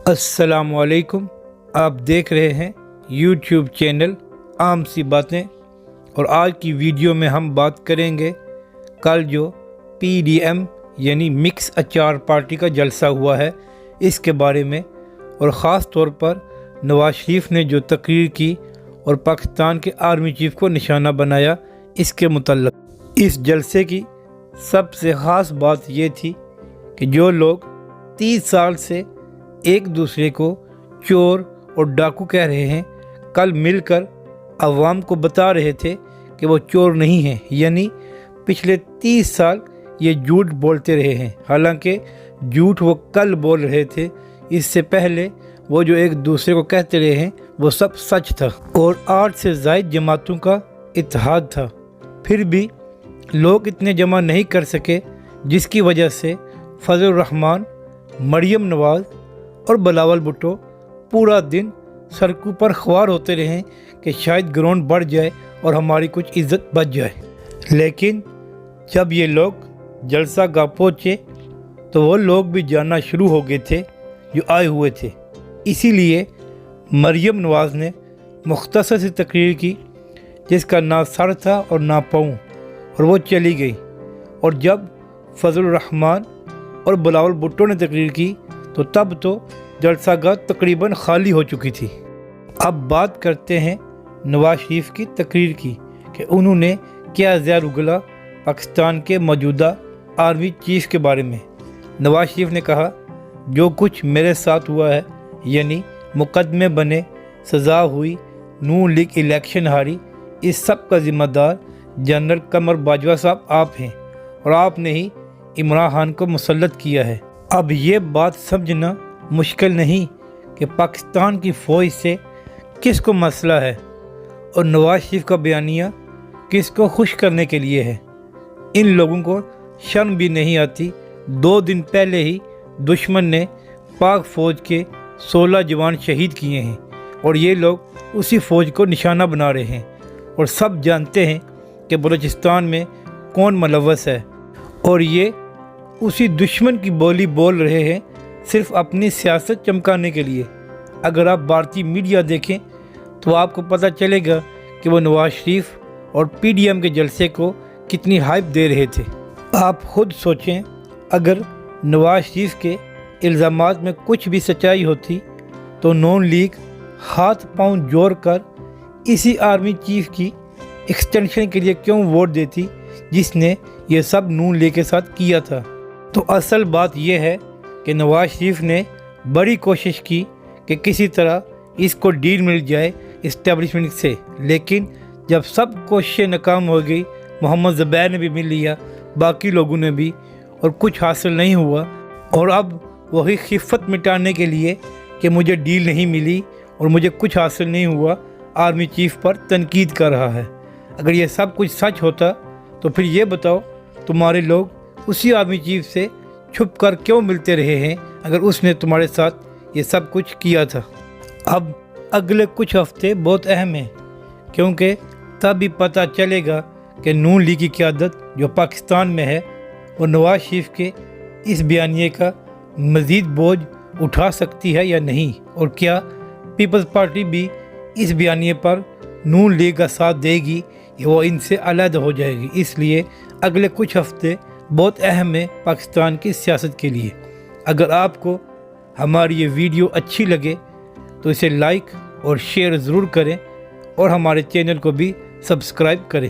السلام علیکم، آپ دیکھ رہے ہیں یوٹیوب چینل عام سی باتیں، اور آج کی ویڈیو میں ہم بات کریں گے کل جو پی ڈی ایم یعنی مکس اچار پارٹی کا جلسہ ہوا ہے اس کے بارے میں، اور خاص طور پر نواز شریف نے جو تقریر کی اور پاکستان کے آرمی چیف کو نشانہ بنایا اس کے متعلق۔ اس جلسے کی سب سے خاص بات یہ تھی کہ جو لوگ 30 سال سے ایک دوسرے کو چور اور ڈاکو کہہ رہے ہیں، کل مل کر عوام کو بتا رہے تھے کہ وہ چور نہیں ہیں، یعنی پچھلے 30 سال یہ جھوٹ بولتے رہے ہیں، حالانکہ جھوٹ وہ کل بول رہے تھے، اس سے پہلے وہ جو ایک دوسرے کو کہتے رہے ہیں وہ سب سچ تھا، اور 8 سے زائد جماعتوں کا اتحاد تھا، پھر بھی لوگ اتنے جمع نہیں کر سکے، جس کی وجہ سے فضل الرحمان، مریم نواز اور بلاول بھٹو پورا دن سڑکوں پر خوار ہوتے رہے کہ شاید گراؤنڈ بڑھ جائے اور ہماری کچھ عزت بچ جائے۔ لیکن جب یہ لوگ جلسہ گاہ پہنچے تو وہ لوگ بھی جاننا شروع ہو گئے تھے جو آئے ہوئے تھے، اسی لیے مریم نواز نے مختصر سی تقریر کی جس کا نہ سر تھا اور نہ پاؤں، اور وہ چلی گئی، اور جب فضل الرحمان اور بلاول بھٹو نے تقریر کی تو تب تو جلسہ گاہ تقریباً خالی ہو چکی تھی۔ اب بات کرتے ہیں نواز شریف کی تقریر کی کہ انہوں نے کیا زہر اگلا پاکستان کے موجودہ آرمی چیف کے بارے میں۔ نواز شریف نے کہا، جو کچھ میرے ساتھ ہوا ہے، یعنی مقدمے بنے، سزا ہوئی، نون لیگ الیکشن ہاری، اس سب کا ذمہ دار جنرل قمر باجوہ صاحب آپ ہیں، اور آپ نے ہی عمران خان کو مسلط کیا ہے۔ اب یہ بات سمجھنا مشکل نہیں کہ پاکستان کی فوج سے کس کو مسئلہ ہے، اور نواز شریف کا بیانیہ کس کو خوش کرنے کے لیے ہے۔ ان لوگوں کو شرم بھی نہیں آتی، 2 دن پہلے ہی دشمن نے پاک فوج کے 16 جوان شہید کیے ہیں، اور یہ لوگ اسی فوج کو نشانہ بنا رہے ہیں، اور سب جانتے ہیں کہ بلوچستان میں کون ملوث ہے، اور یہ اسی دشمن کی بولی بول رہے ہیں صرف اپنی سیاست چمکانے کے لیے۔ اگر آپ بھارتی میڈیا دیکھیں تو آپ کو پتہ چلے گا کہ وہ نواز شریف اور پی ڈی ایم کے جلسے کو کتنی ہائپ دے رہے تھے۔ آپ خود سوچیں، اگر نواز شریف کے الزامات میں کچھ بھی سچائی ہوتی تو نون لیگ ہاتھ پاؤں جوڑ کر اسی آرمی چیف کی ایکسٹینشن کے لیے کیوں ووٹ دیتی جس نے یہ سب نون لیگ کے ساتھ کیا تھا۔ تو اصل بات یہ ہے کہ نواز شریف نے بڑی کوشش کی کہ کسی طرح اس کو ڈیل مل جائے اسٹیبلشمنٹ سے، لیکن جب سب کوششیں ناکام ہو گئی، محمد زبیر نے بھی مل لیا، باقی لوگوں نے بھی، اور کچھ حاصل نہیں ہوا، اور اب وہی خفت مٹانے کے لیے کہ مجھے ڈیل نہیں ملی اور مجھے کچھ حاصل نہیں ہوا، آرمی چیف پر تنقید کر رہا ہے۔ اگر یہ سب کچھ سچ ہوتا تو پھر یہ بتاؤ تمہارے لوگ اسی آرمی چیف سے چھپ کر کیوں ملتے رہے ہیں اگر اس نے تمہارے ساتھ یہ سب کچھ کیا تھا۔ اب اگلے کچھ ہفتے بہت اہم ہیں، کیونکہ تب ہی پتہ چلے گا کہ نون لیگ کی قیادت جو پاکستان میں ہے وہ نواز شریف کے اس بیانیے کا مزید بوجھ اٹھا سکتی ہے یا نہیں، اور کیا پیپلز پارٹی بھی اس بیانیے پر نون لیگ کا ساتھ دے گی یا وہ ان سے علیحدہ ہو جائے گی۔ اس لیے اگلے کچھ ہفتے بہت اہم ہے پاکستان کی سیاست کے لیے۔ اگر آپ کو ہماری یہ ویڈیو اچھی لگے تو اسے لائک اور شیئر ضرور کریں، اور ہمارے چینل کو بھی سبسکرائب کریں۔